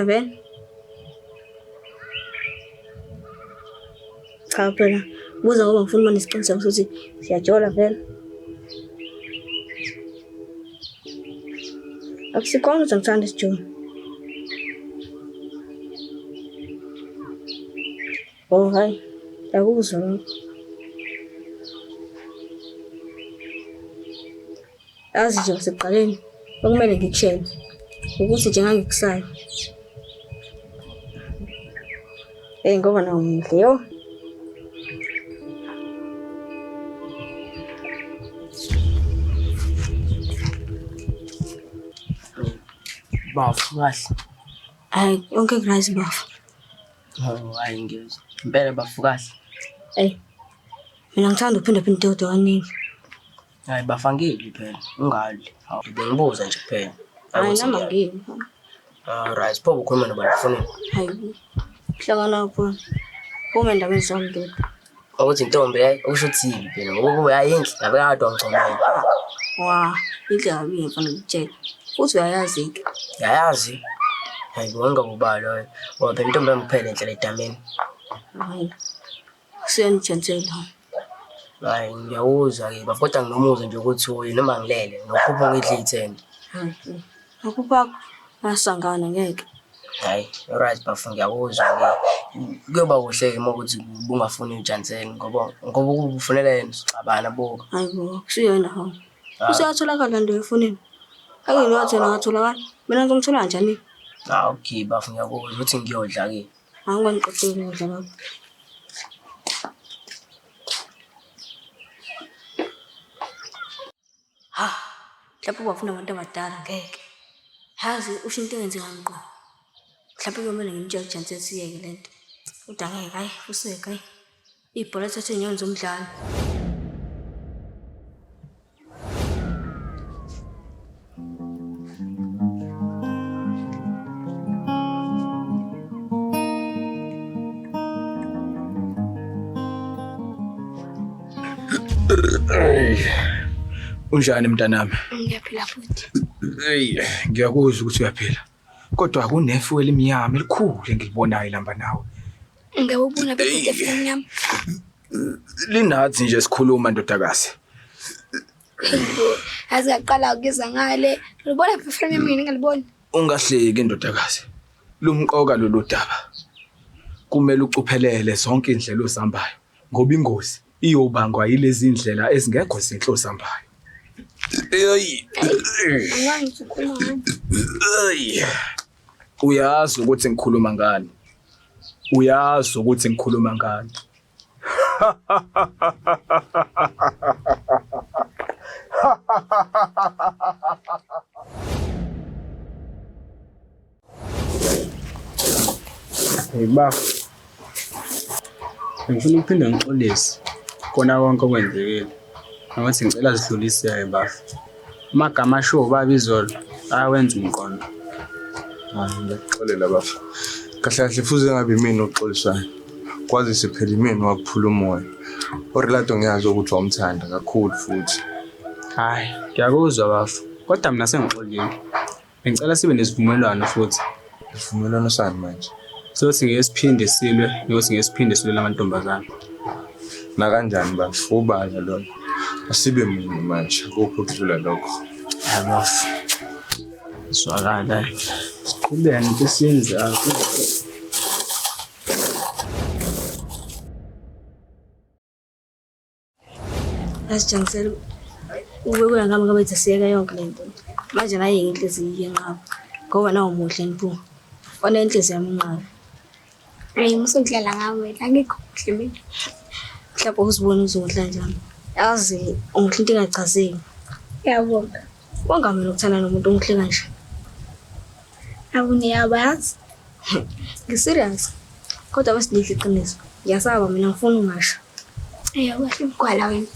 vele cha phela buza ngoba ngifuna uma nesiqiniseko sokuthi siyajola vele. Akusikhona ukuthi angithandi isijola. Oh hayi, ngiyakuzwa lokho. Yazi nje ngasekuqaleni okumele ngikushele ukuthi nje ngangikusayo. Ngoba nawo muhle yo. Bafu kahle. Hayi yonke kuright bafu. Hayi ngiyezwa. Impela bafu kahle. Mina ngithanda uphinde into kaningi. Hayi bafangeli phela. Ungali. Hawu bengibuza nje kuphela. Hayi nami ngini. Right, pho ukhuluma noba ufuna. Hayi. Hlangana lapho. Uma endaweni zonke. Ukuthi intombi yayi okusho ukuthi phela ngoba uyayinhle ngabe kadwa ngicomela. Inhle kabi mfana ngitshela. Futhi uyayazi ke. Yayazi. Hayi bonga kubalo ngoba phela intombi yangiphela enhle ledameni. Hayi. Siyanitshentsela. Hayi ngiyawuzwa ke bafoda nginomuza nje ukuthi uyi noma ngilele nokhupha ngidla ithende. Hayi. Nokhupha asangana ngeke. Hayi right bafu ngiyakuzwa ke. Kuyoba kuhle ke ukuthi bungafuni ujanseni ngoba ukufunela yena sicabana bo. Hayibo kusiyona ha. Usiyatholakala nje efonini. Ake ngiyathela ngatholakala. Mina ngizomthola kanjani? Okay bafu ngiyakuzwa ukuthi ngiyodla ke. Angiqoqeli ukudla lapho. Mhlawumbe bafuna abantu abadala ngeke. Yazi usho into engenze ngqo. Mhlawumbe kumele ngimtshele uJansen siyeke lento. Kodwa ngeke hayi useke hayi. Ibhola ethathe inyoni zomdlalo. Unjani mntanami? Ngiyaphila futhi. Ngiyakuzwa ukuthi uyaphila. Kodwa kunefu elimnyama elikhulu engilibonayo lamba nawe. Ngiyabona bekude elimnyama. Linathi nje sikhuluma ndodakazi. Yazi yaqala ukuzwa ngale. Ngibona pheframe yami ngalibona. Ungahleki ndodakazi. Lumqoka lolu daba. Kumele ucuphelele zonke indlela ozihambayo ngoba ingozi iyobangwa yilezi indlela ezingekho zinhle ozihambayo. Uyazi ukuthi ngikhuluma ngani. Uyazi ukuthi ngikhuluma ngani. Hey bafo. Ngifuna ukuphinde ngixolise kona konke okwenzekile. Ngathi ngicela sidluliseke bafo. Amagama asho baba izolo awenza umqondo. Ngixolela bafo. Kahle kahle fuze ngabe mina oxolisayo. Kwazi siphela imini wakuphula umoya. Orlando ngiyazi ukuthi wamthanda kakhulu futhi. Hayi, ngiyakuzwa bafo. Kodwa mina sengixolile. Ngicela sibe nesivumelwano futhi. Isivumelwano sani manje? Sothi ngiyesiphinde silwe, nokuthi ngiyesiphinde silwe lamantombazana. Na kanjani bafo ubala lona? Asibe mina manje akukho ukudlula lokho. Hayi bafo. Swakala. Siqhubeke into siyenzayo. Asijanisela ukubekela ngami ngabe siyeka yonke lento. Manje naye inhliziyo yenqaba. Ngoba nawo muhle niphu. Ona inhliziyo yami inqaba. Hayi musondlela ngawe angikho kuhle mina. Mhlawumbe uzibona uzohla njani. Yazi ungihle into engachazeki. Yabonga. Wangamela ukuthana nomuntu omuhle kanje. Awuniyabazi. Ngiserious. Kodwa besidlihle iqiniso. Ngiyasaba mina ngifuna ungasho. Kahle mgwala wena.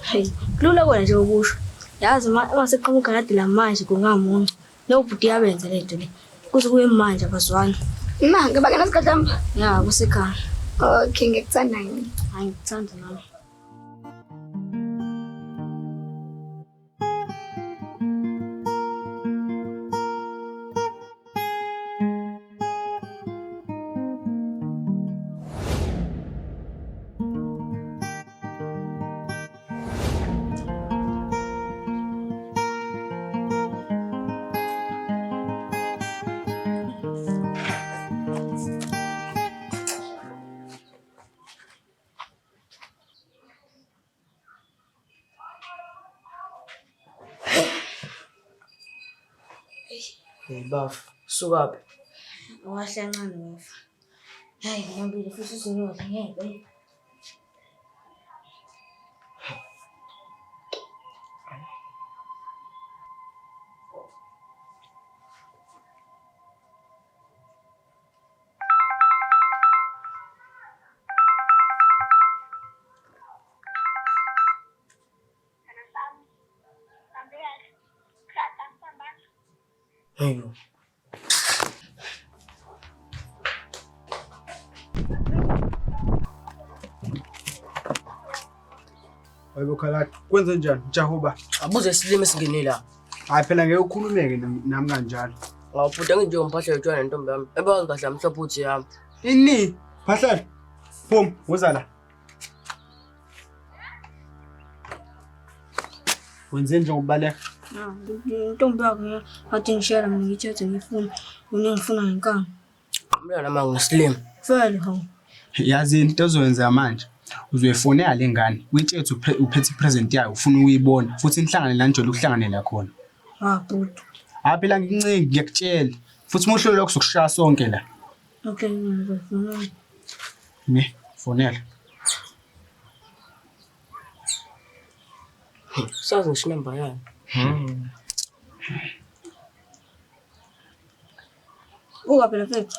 Hey, kulula kona nje ukusho. Yazi mase qhamuka ngadi la manje kungamuncu. Nobhuti yabenza lento le. Kuze kuye manje abazwana. Manga bakana sikadamba. Ya, kusekhaya. Okay, ngikuthanda yini? Hayi ngithanda nami. Hey baf, sukaphi? Awahlanqane wafa. Hayi ngiyambile futhi uzonyola ngeke. Hey. Hayibo Khaladi, kwenze njani? Jahuba. Abuze isilimo esingenile la. Hayi phela ngeke ukhulumeke nami kanjalo. Ngawubhuda nje umphahla etshwana nentombi yami. Ebazi kahle amhlophuthi yami. Ini? Phahlala. Boom, woza la. Wenze njengobaleka. Intombi yakho athi ngishela mina ngithathe ngifuna. Ngifuna ngenkani. Umntwana manje ngisilimo. Vele hawu. Yazi into ozoyenza manje. Uzoyifonela lengane, uyitshela uphethe ipresent yayo ufuna ukuyibona futhi nihlangane la njalo ukuhlanganela khona. Bhuti. Hayi phela ngincike ngiyakutshela. Futhi muhlelo lokho sokushaya sonke la. Okay, ngizofuna. Ne, fonela. Sazi ngisho inamba yayo. Phela mfethu.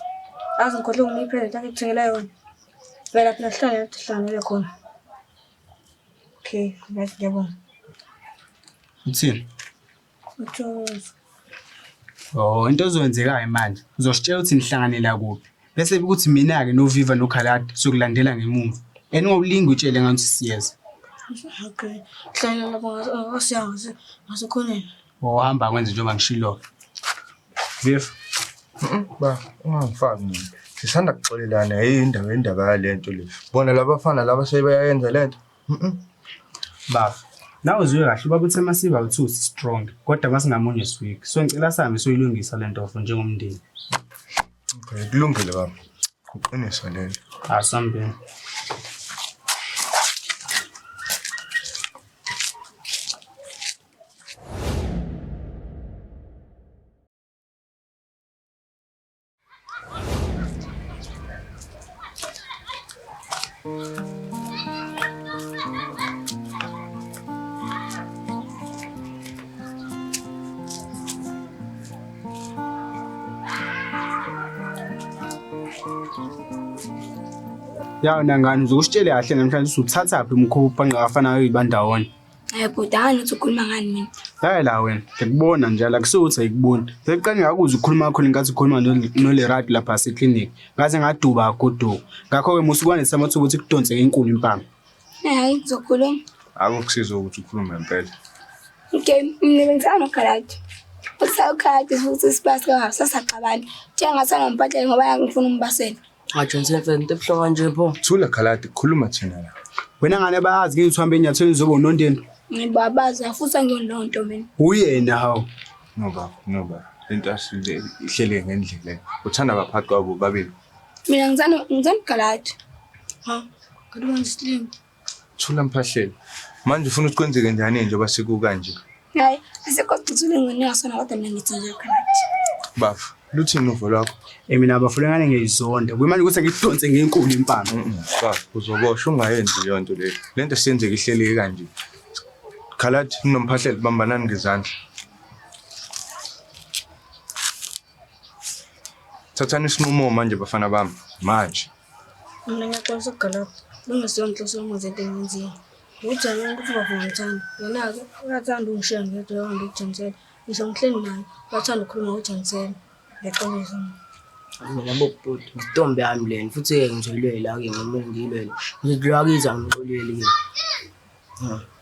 Azi ngikhohle ngiphelele akithengela yona. Vela phela hlanganele khona. Okay, ngiyabonga. Uthini? Uthokoze. Oh, into ozoyenzekayo manje. Uzoshitshela ukuthi nihlanganela kuphi. Bese ukuthi mina ke noViva noKhaladi sokulandela ngemuva. Eningawulingi utshele ngathi siyeza. Okay. Hlala lapho asiyazi ngasikhoneni. Ohamba kwenze njengoba ngishilo. Viva. Ba, ungangifaki mina. Sisanda kuxolelana indaba yalento le. Bona labafana laba sebeyayenza lento. Baba, nawe uzwe kahle babuthi masiba u2 strong, kodwa masingamunye week. So ngicela sami soyilungisa lento ofo njengomndeni. Okay, kulungile baba. Uqinisa lento. Asambeni. Yawo nangani uzokushitshela kahle namhlanje usuthatha phi umkhupha angafanayo uyibandawona. Bhuti angithi ukhuluma ngani mina? Hayi la wena, ngikubona njalo akusuthi ayikuboni. Seqani ngakuza ukukhuluma kakhulu ngathi ukhuluma noLerato lapha seclinic. Ngaze ngaduba goduko. Ngakho ke musukwane samathuba ukuthi kudonseke inkulu impama. Hayi ngizokhuluma. Akukusiza ukuthi ukhulume impela. Okay, mina bengizana noKhaladi. Usawukhaladi futhi sibasi kasasaxabana. Njengathana nomphatheli ngoba ngifuna umbasela. Johnson into ebuhlungu kanje pho. Thula Khaladi, khuluma thina la. Wena ngane bayazi ngeke uthambe enyatheni zoba unondeni. Ngibabaza futhi angiyonto mina. Uyena hawo. No. Into asile ihlele ngendlela. Uthanda baphathi kwabo babili. Mina ngizana uKhaladi. Kodwa ngislim. Thula mphahlele. Manje ufuna ukuthi kwenzeke njani njengoba sikukanje? Hayi, asekhoxithule ngene ngasona kodwa mina ngithi nje uKhaladi. Bafu, luthini uvo lwakho? Mina abafulengane ngeyizonda. Kuyimanje ukuthi ngidonse ngenkulu impama. Bafu, uzobosha ungayenzi yonto le. Lento siyenzeke ihleleke kanje. Khaladi nomphahlele bambanani ngezandla. Thathani isinqumo manje bafana bami. Manje. Mina ngiyaqolisa ukugala. Lungesiyonhloso yomuzente engenziwe. Ujana ukuthi bafungithanda. Yena-ke uyathanda ungishiya ngedwa yahamba ukujanisela. Ngisho ngihleli naye, uyathanda ukukhuluma ngojanisela. Ngiyaqolisa. Mina bobhuti, intombi yami lena futhi ke ngizoyilwela la ke ngomuntu ngiyilwele. Ngizodlakiza ngixolele ke.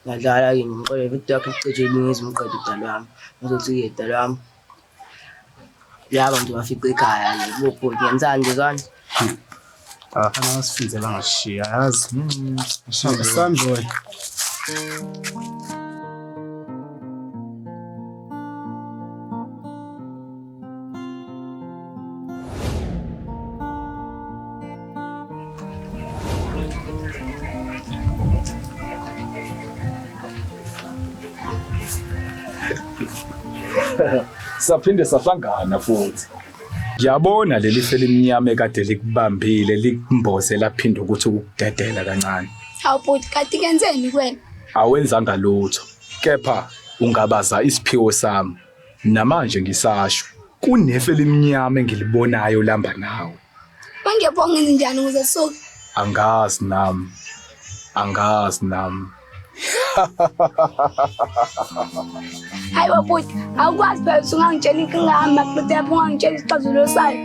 Ngadlala ke ngixolele futhi yakhe icije ngizimqede idalo yami. Ngizothi ke idalo yami. Yaba nje wafica ekhaya ke bobhuti ngenzani nje kanje. Afana asifunze bangashiya yazi. Sanjoy. saphinde sahlangana futhi. Ngiyabona leli fe limnyama ekade likubambile likumboze laphinda ukuthi ukudedela kancane. Hawu bhuti, kanti kenzeni kuwena? Awenzanga lutho. Kepha ungabaza isiphiwo sami. Namanje ngisasho kunefe limnyama engilibonayo lamba nawe. Bangebonga njani ukuze suke? Angazi nami. Hayi bhuti, awukwazi phela ungangitshela inkinga yami makude yapho ungangitshela isixazululo sayo.